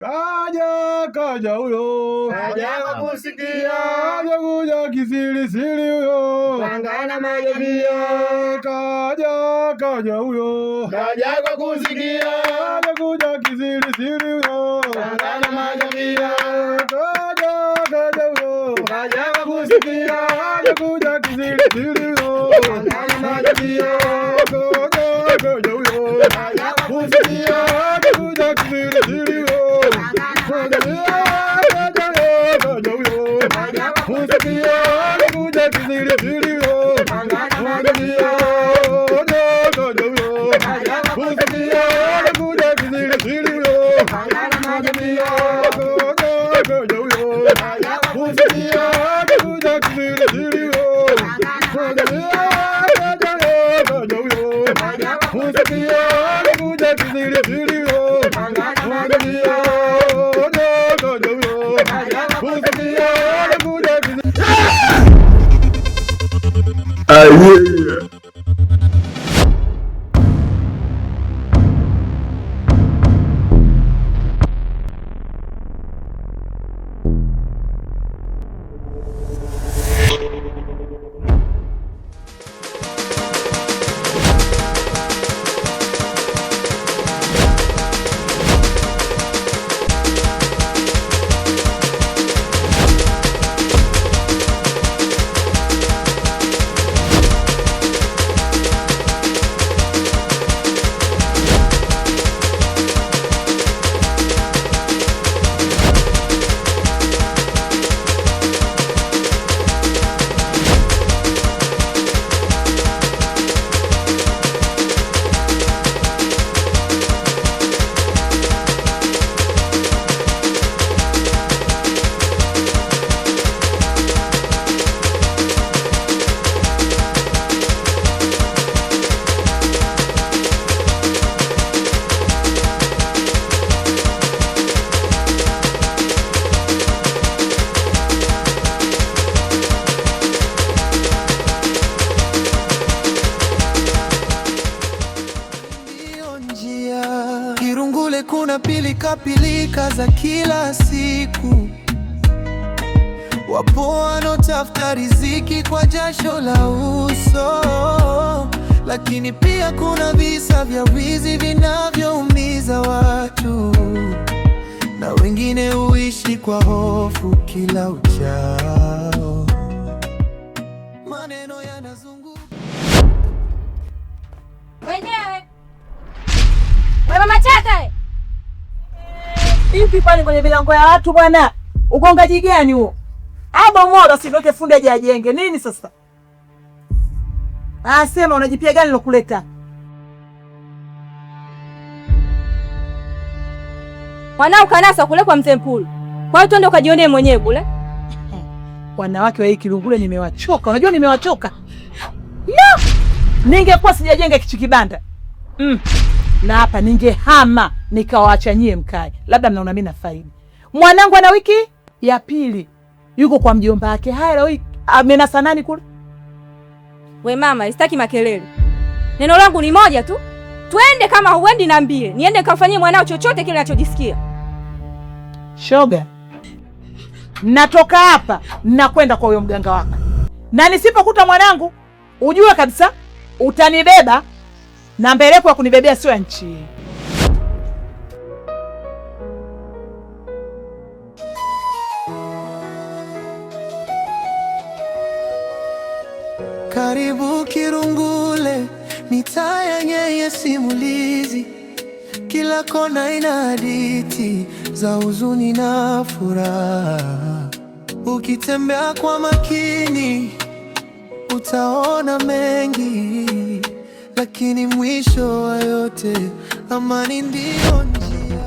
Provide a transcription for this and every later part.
Kaja kaja huyo, kaja kukusikia, kaja kuja kisirisiri huyo, pangana majabia. Kaja kaja huyo, kaja kukusikia, kaja kuja kisirisiri huyo, pangana majabia. Kaja kaja huyo, kaja kukusikia, kaja kuja kisirisiri huyo, pangana majabia. Kaja kaja huyo, kaja kukusikia, kaja kuja kisirisiri huyo. Kuna pilika za kila siku, wapo wanaotafuta riziki kwa jasho la uso, lakini pia kuna visa vya wizi vinavyoumiza watu, na wengine huishi kwa hofu kila uchao. Maneno yanazunguka. Wenyewe wewe mama Chaka, ipi pale kwenye milango ya watu bwana? Ugongaji gani huo? Aba mola sivoke fundi aje ajenge. Nini sasa? Sema unajipia gani lokuleta? Mwanao kanasa kule kwa mzee Mpulu. Kwa hiyo twende ukajionee mwenyewe kule. Wanawake wa hii Kilungule nimewachoka. Unajua nimewachoka. No! Ningekuwa sijajenga kitu kibanda. Na hapa ningehama nikawaacha nyie mkae. Labda mnaona mimi na faida. Mwanangu ana wiki ya pili yuko kwa mjomba wake. Haya leo amenasa nani kule? We mama, sitaki makelele. Neno langu ni moja tu. Twende, kama huendi niambie. Niende nikafanyie mwanao chochote kile anachojisikia. Shoga. Natoka hapa nakwenda kwa huyo mganga wako. Na nisipokuta mwanangu, ujue kabisa utanibeba. Na mbelepo ya kunibebea sio nchi. Karibu Kirungule, mitaa yenye simulizi. Kila kona ina hadithi za huzuni na furaha. Ukitembea kwa makini utaona mengi, lakini mwisho wa yote amani ndio njia.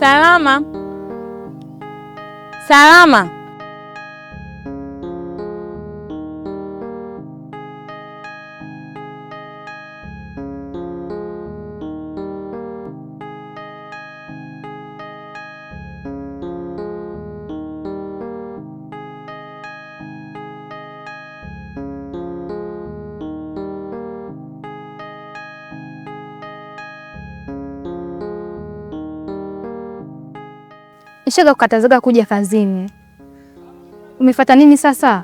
Salama. Salama. Nishaga kukatazaga kuja kazini. Umefuata nini sasa?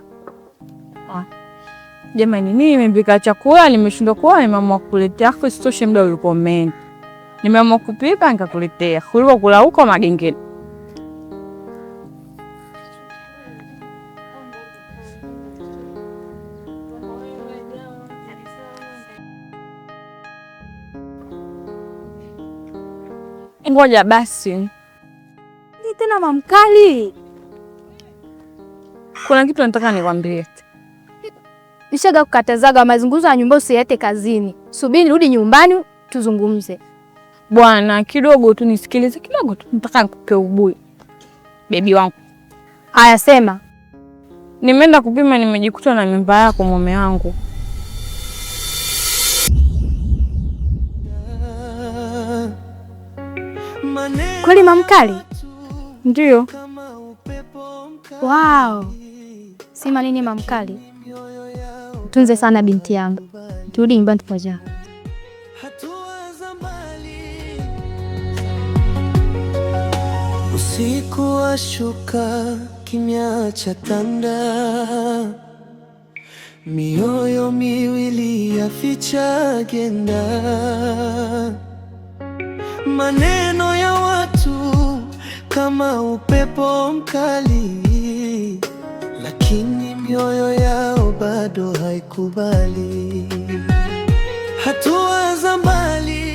Jamani, mimi nimepika chakula, nimeshindwa kuwa nimeamua kukuletea. Afu sitoshe muda ulikuwa umeenda. Nimeamua kupika nikakuletea. Kuliko kula huko magengeni. Ngoja basi. Tena mamkali. Kuna kitu nataka nikwambie. Nishaga kukatazaga mazungumzo ya nyumbani usiyete kazini. Subiri nirudi nyumbani tuzungumze. Bwana, kidogo tu nisikilize kidogo tu. Nataka nikupe ubui. Baby wangu. Haya sema. Nimeenda kupima, nimejikuta na mimba yako mume wangu. Kweli mamkali? Ndio. Wow. Sema nini mamkali? Tunze sana binti yangu. Turudi nyumbani tupoja. Usiku washuka, kimya cha tanda, mioyo miwili yaficha agenda, maneno ya watu kama upepo mkali, lakini mioyo yao bado haikubali. Hatua za mbali.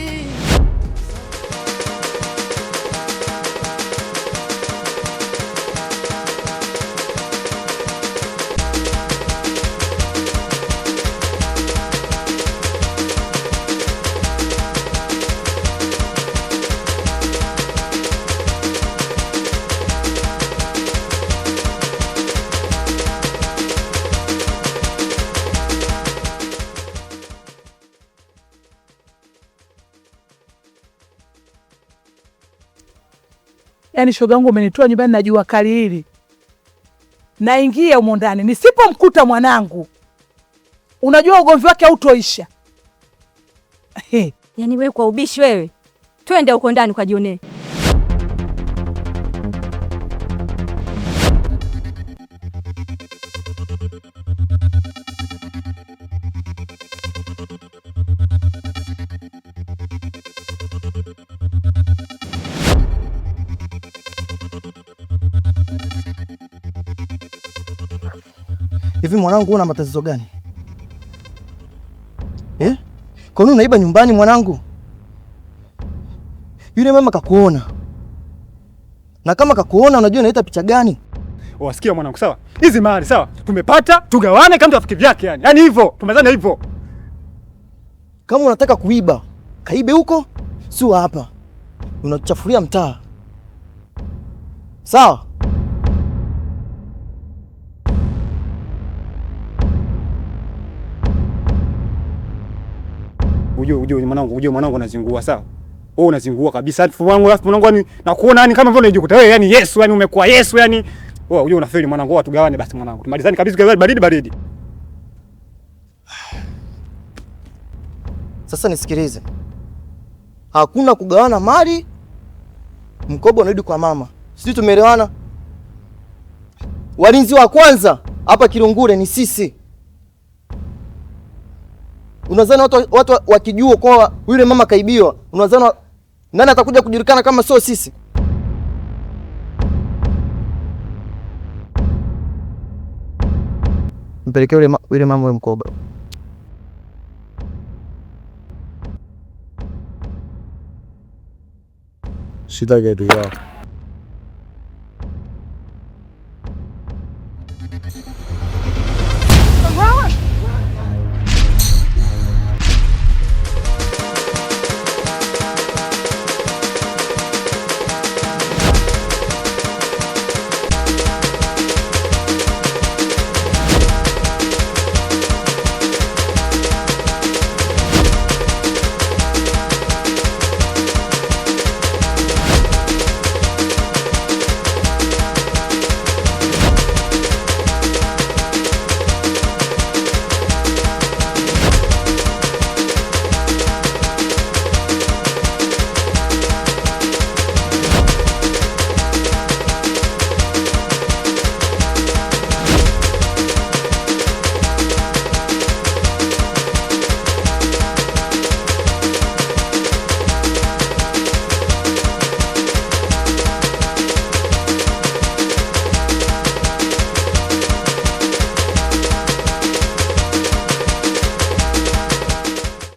Yaani shoga yangu umenitoa nyumbani na jua kali hili. Naingia humo ndani nisipomkuta mwanangu. Unajua ugomvi wake hautoisha. Yaani wewe kwa ubishi wewe. Twende huko ndani ukajionee. Hivi mwanangu una matatizo gani? Kwa nini unaiba nyumbani mwanangu? Yule mama kakuona. Na kama kakuona unajua inaita picha gani? Wasikia mwanangu, sawa? Hizi mali sawa? Tumepata, tugawane kama tuafiki vyake yani. Yaani hivyo, tumezana hivyo. Kama unataka kuiba, kaibe huko, sio hapa. Unachafuria mtaa. Sawa? Ujue mwanangu unazingua, sawa? Wewe unazingua kabisa. Mwanangu yani nakuona yani kama vile unajikuta wewe yani Yesu yani umekuwa Yesu yani. Wewe ujue unafeli mwanangu, watu gawane basi mwanangu. Tumalizane kabisa, baridi. Sasa nisikilize. Hakuna kugawana mali. Mkoba unarudi kwa mama. Sisi tumeelewana? Walinzi wa kwanza hapa Kilungule ni sisi. Unadhani watu wakijua kwa yule mama kaibiwa, unadhani nani atakuja kujulikana kama sio sisi? Mpelekee yule mama wa mkoba. Sitaki kitu yao.